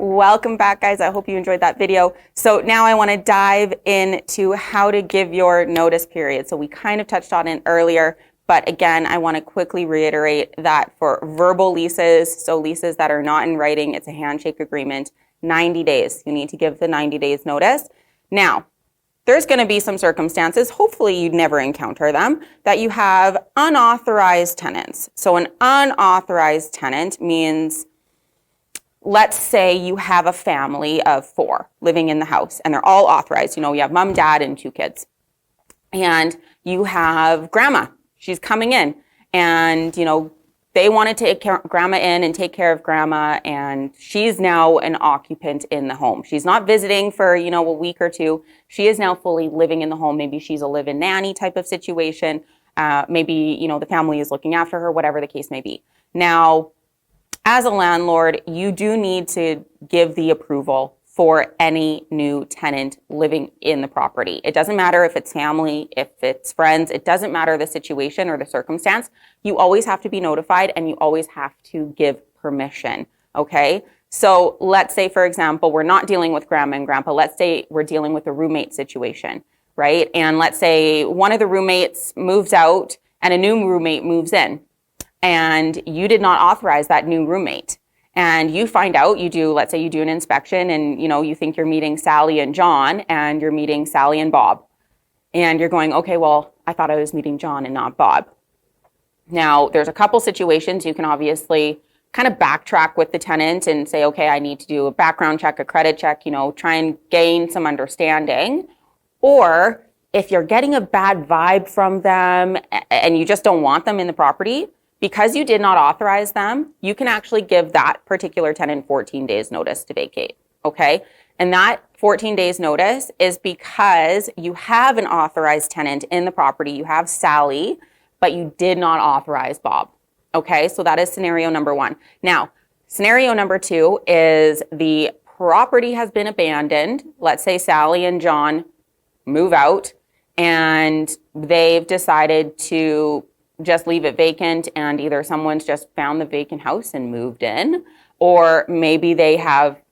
Welcome back, guys. I hope you enjoyed that video. So now I want to dive into how to give your notice period. So we kind of touched on it earlier, but again, I want to quickly reiterate that for verbal leases, so leases that are not in writing, it's a handshake agreement, 90 days. You need to give the 90 days notice. Now, there's going to be some circumstances, hopefully you'd never encounter them, that you have unauthorized tenants. So an unauthorized tenant means, let's say you have a family of 4 living in the house and they're all authorized. You know, you have mom, dad, and 2 kids. And you have grandma. She's coming in and, you know, they want to take grandma in and take care of grandma, and she's now an occupant in the home. She's not visiting for, you know, a week or 2. She is now fully living in the home. Maybe she's a live-in nanny type of situation. Maybe, you know, the family is looking after her, whatever the case may be. Now, as a landlord, you do need to give the approval for any new tenant living in the property. It doesn't matter if it's family, if it's friends, it doesn't matter the situation or the circumstance. You always have to be notified and you always have to give permission, okay? So let's say, for example, we're not dealing with grandma and grandpa. Let's say we're dealing with a roommate situation, right? And let's say one of the roommates moves out and a new roommate moves in, and you did not authorize that new roommate. And you find out, let's say you do an inspection and, you know, you think you're meeting Sally and John and you're meeting Sally and Bob. And you're going, okay, well, I thought I was meeting John and not Bob. Now, there's a couple situations. You can obviously kind of backtrack with the tenant and say, okay, I need to do a background check, a credit check, you know, try and gain some understanding. Or if you're getting a bad vibe from them and you just don't want them in the property, because you did not authorize them, you can actually give that particular tenant 14 days notice to vacate, okay? And that 14 days notice is because you have an authorized tenant in the property. You have Sally, but you did not authorize Bob, okay? So that is scenario number 1. Now, scenario number 2 is the property has been abandoned. Let's say Sally and John move out and they've decided to just leave it vacant, and either someone's just found the vacant house and moved in, or maybe they have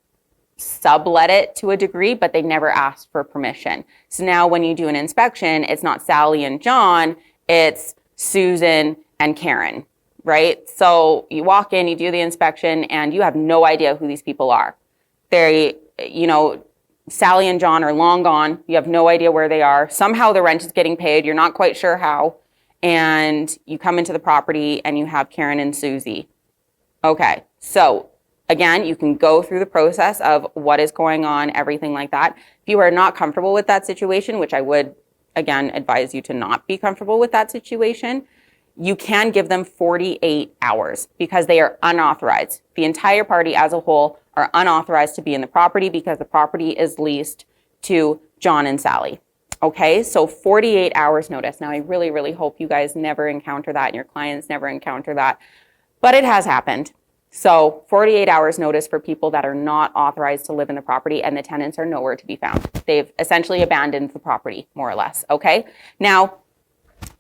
sublet it to a degree, but they never asked for permission. So now when you do an inspection, it's not Sally and John, it's Susan and Karen, right? So you walk in, you do the inspection, and you have no idea who these people are. They, you know, Sally and John are long gone. You have no idea where they are. Somehow the rent is getting paid. You're not quite sure how. And you come into the property and you have Karen and Susie. Okay, so again, you can go through the process of what is going on, everything like that. If you are not comfortable with that situation, which I would, again, advise you to not be comfortable with that situation, you can give them 48 hours because they are unauthorized. The entire party as a whole are unauthorized to be in the property because the property is leased to John and Sally. Okay, so 48 hours notice. Now, I really, really hope you guys never encounter that and your clients never encounter that, but it has happened. So 48 hours notice for people that are not authorized to live in the property and the tenants are nowhere to be found. They've essentially abandoned the property, more or less, okay? Now,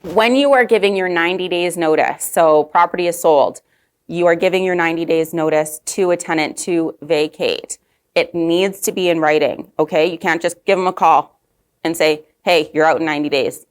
when you are giving your 90 days notice, so property is sold, you are giving your 90 days notice to a tenant to vacate. It needs to be in writing, okay? You can't just give them a call and say, hey, you're out in 90 days.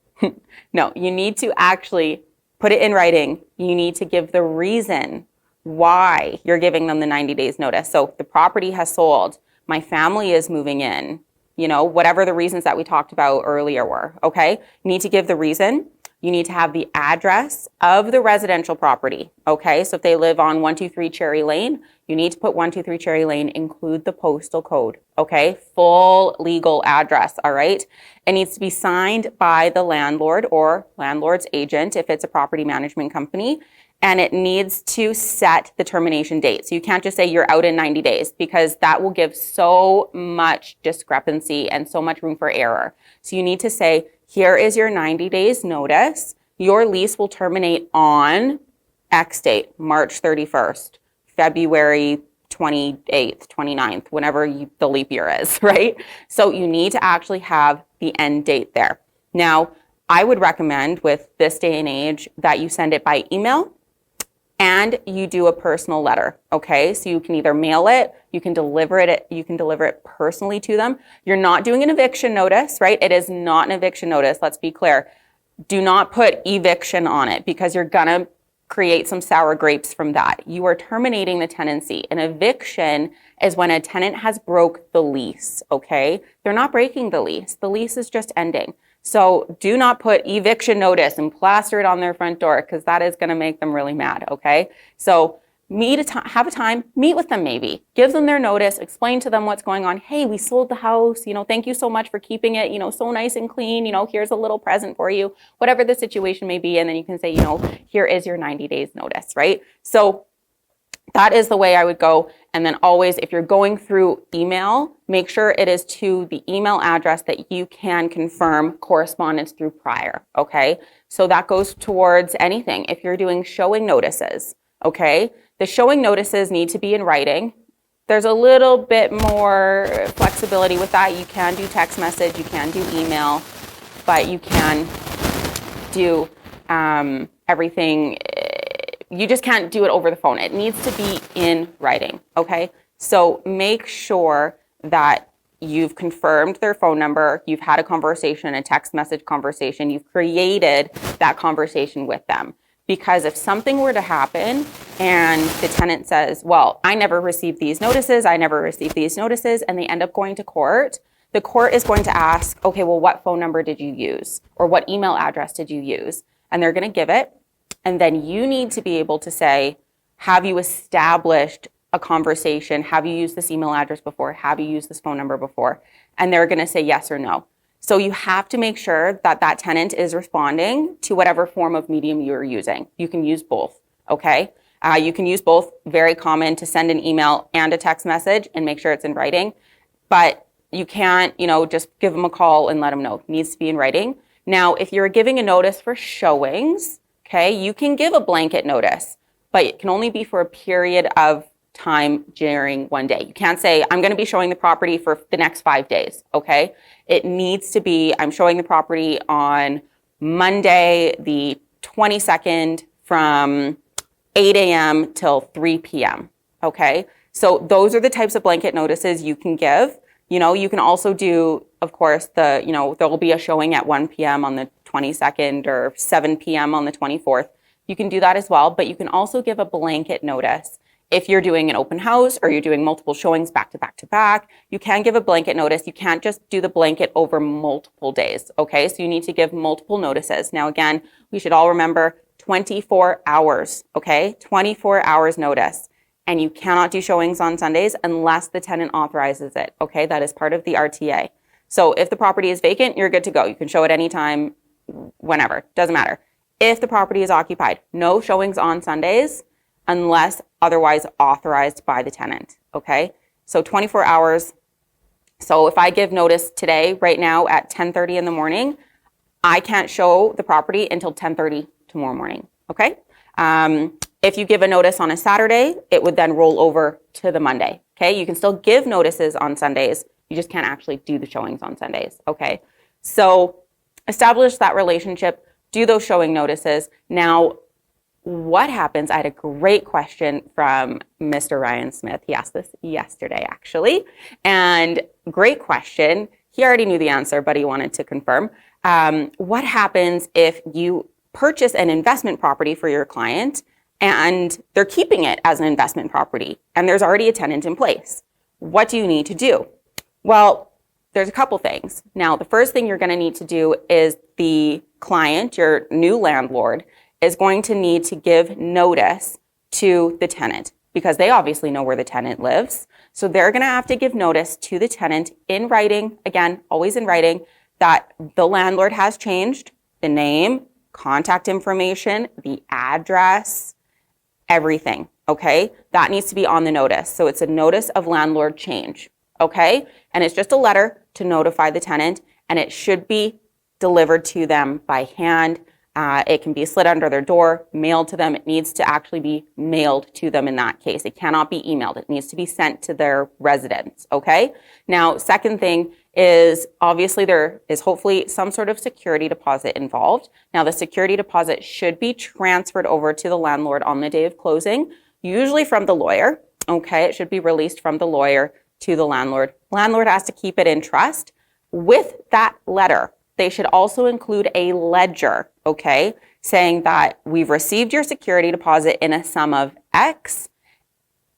No, you need to actually put it in writing. You need to give the reason why you're giving them the 90 days notice. So the property has sold. My family is moving in. You know, whatever the reasons that we talked about earlier were, okay? You need to give the reason. You need to have the address of the residential property, okay? So if they live on 123 Cherry Lane, you need to put 123 Cherry Lane, include the postal code, okay? Full legal address, all right? It needs to be signed by the landlord or landlord's agent if it's a property management company, and it needs to set the termination date. So you can't just say you're out in 90 days because that will give so much discrepancy and so much room for error. So you need to say, here is your 90 days notice. Your lease will terminate on X date, March 31st, February 28th, 29th, whenever the leap year is, right? So you need to actually have the end date there. Now, I would recommend with this day and age that you send it by email and you do a personal letter, okay? So you can either mail it, you can deliver it personally to them. You're not doing an eviction notice, right? It is not an eviction notice, let's be clear. Do not put eviction on it because you're gonna create some sour grapes from that. You are terminating the tenancy. An eviction is when a tenant has broke the lease, okay? They're not breaking the lease. The lease is just ending. So do not put eviction notice and plaster it on their front door because that is going to make them really mad, okay? So have a time, meet with them maybe. Give them their notice, explain to them what's going on. Hey, we sold the house, thank you so much for keeping it, so nice and clean, here's a little present for you, whatever the situation may be. And then you can say, here is your 90 days notice, right? So that is the way I would go. And then always, if you're going through email, make sure it is to the email address that you can confirm correspondence through prior, okay? So that goes towards anything. If you're doing showing notices, okay? The showing notices need to be in writing. There's a little bit more flexibility with that. You can do text message, you can do email, but you can do everything. You just can't do it over the phone. It needs to be in writing, okay? So make sure that you've confirmed their phone number, you've had a conversation, a text message conversation, you've created that conversation with them. Because if something were to happen and the tenant says, well, I never received these notices, and they end up going to court, the court is going to ask, okay, well, what phone number did you use? Or what email address did you use? And they're going to give it. And then you need to be able to say, have you established a conversation? Have you used this email address before? Have you used this phone number before? And they're going to say yes or no. So you have to make sure that that tenant is responding to whatever form of medium you're using. You can use both, okay? You can use both. Very common to send an email and a text message and make sure it's in writing. But you can't, just give them a call and let them know. It needs to be in writing. Now, if you're giving a notice for showings, okay, you can give a blanket notice, but it can only be for a period of time during one day. You can't say, I'm going to be showing the property for the next 5 days, okay? It needs to be, I'm showing the property on Monday, the 22nd from 8 a.m. till 3 p.m., okay? So those are the types of blanket notices you can give. You can also do, of course, there will be a showing at 1 p.m. on the 22nd or 7 p.m. on the 24th. You can do that as well, but you can also give a blanket notice. If you're doing an open house or you're doing multiple showings back to back to back, you can give a blanket notice. You can't just do the blanket over multiple days, okay? So you need to give multiple notices. Now, again, we should all remember 24 hours, okay? 24 hours notice. And you cannot do showings on Sundays unless the tenant authorizes it, okay? That is part of the RTA. So if the property is vacant, you're good to go. You can show it anytime, whenever, doesn't matter. If the property is occupied, no showings on Sundays unless otherwise authorized by the tenant, okay? So 24 hours. So if I give notice today, right now at 10:30 in the morning, I can't show the property until 10:30 tomorrow morning, okay? If you give a notice on a Saturday, it would then roll over to the Monday, okay? You can still give notices on Sundays. You just can't actually do the showings on Sundays, okay? So establish that relationship, do those showing notices. Now, what happens? I had a great question from Mr. Ryan Smith. He asked this yesterday, actually, and great question. He already knew the answer, but he wanted to confirm. What happens if you purchase an investment property for your client and they're keeping it as an investment property and there's already a tenant in place? What do you need to do? Well, there's a couple things. Now, the first thing you're going to need to do is the client, your new landlord, is going to need to give notice to the tenant because they obviously know where the tenant lives. So they're going to have to give notice to the tenant in writing, again, always in writing, that the landlord has changed the name, contact information, the address, everything, okay? That needs to be on the notice. So it's a notice of landlord change, okay? And it's just a letter to notify the tenant, and it should be delivered to them by hand. It can be slid under their door, mailed to them. It needs to actually be mailed to them in that case. It cannot be emailed. It needs to be sent to their residence, okay? Now, second thing is obviously there is hopefully some sort of security deposit involved. Now, the security deposit should be transferred over to the landlord on the day of closing, usually from the lawyer. Okay, it should be released from the lawyer to the landlord. Landlord has to keep it in trust. With that letter, they should also include a ledger, okay, saying that we've received your security deposit in a sum of X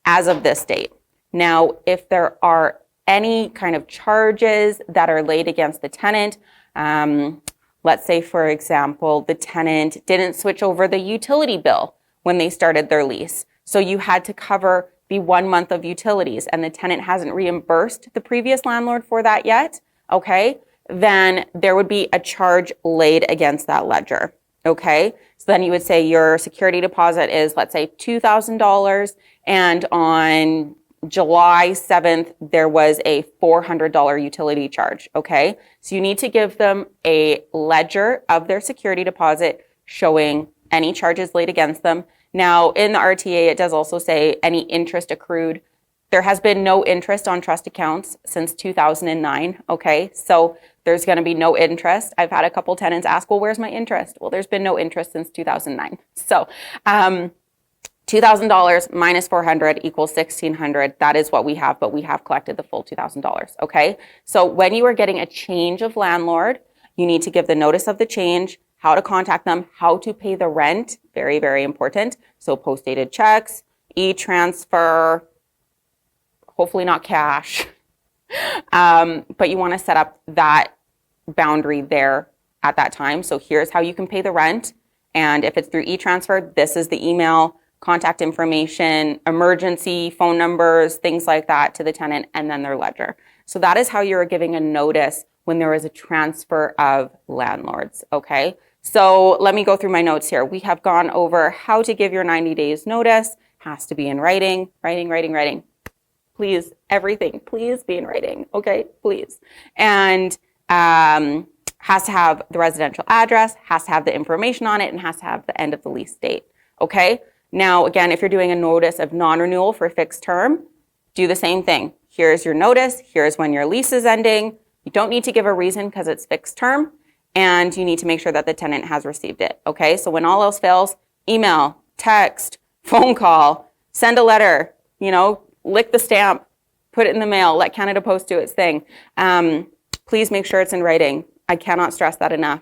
as of this date. Now, if there are any kind of charges that are laid against the tenant, let's say, for example, the tenant didn't switch over the utility bill when they started their lease. So you had to cover the 1 month of utilities and the tenant hasn't reimbursed the previous landlord for that yet, okay, then there would be a charge laid against that ledger, okay? So then you would say your security deposit is, let's say, $2,000, and on July 7th, there was a $400 utility charge, okay? So you need to give them a ledger of their security deposit showing any charges laid against them. Now, in the RTA, it does also say any interest accrued. There has been no interest on trust accounts since 2009, okay? So there's going to be no interest. I've had a couple tenants ask, well, where's my interest? Well, there's been no interest since 2009. So $2,000 minus $400 equals $1,600. That is what we have, but we have collected the full $2,000, okay? So when you are getting a change of landlord, you need to give the notice of the change, how to contact them, how to pay the rent, very, very important. So post-dated checks, e-transfer, hopefully not cash. But you want to set up that boundary there at that time. So here's how you can pay the rent. And if it's through e-transfer, this is the email, contact information, emergency phone numbers, things like that to the tenant, and then their ledger. So that is how you're giving a notice when there is a transfer of landlords, okay? So let me go through my notes here. We have gone over how to give your 90 days notice. Has to be in writing, writing. Please, everything, please be in writing, okay? Please. And has to have the residential address, has to have the information on it, and has to have the end of the lease date, okay? Now, again, if you're doing a notice of non-renewal for fixed term, do the same thing. Here's your notice. Here's when your lease is ending. You don't need to give a reason because it's fixed term, and you need to make sure that the tenant has received it, okay? So when all else fails, email, text, phone call, send a letter, lick the stamp, put it in the mail, let Canada Post do its thing. Please make sure it's in writing. I cannot stress that enough.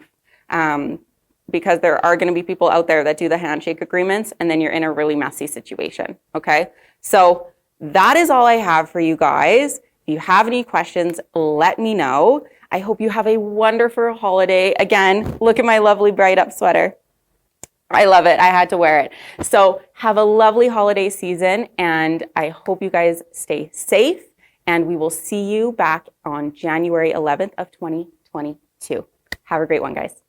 Because there are going to be people out there that do the handshake agreements, and then you're in a really messy situation, okay? So that is all I have for you guys. If you have any questions, let me know. I hope you have a wonderful holiday. Again, look at my lovely bright up sweater. I love it. I had to wear it. So have a lovely holiday season, and I hope you guys stay safe, and we will see you back on January 11th of 2022. Have a great one, guys.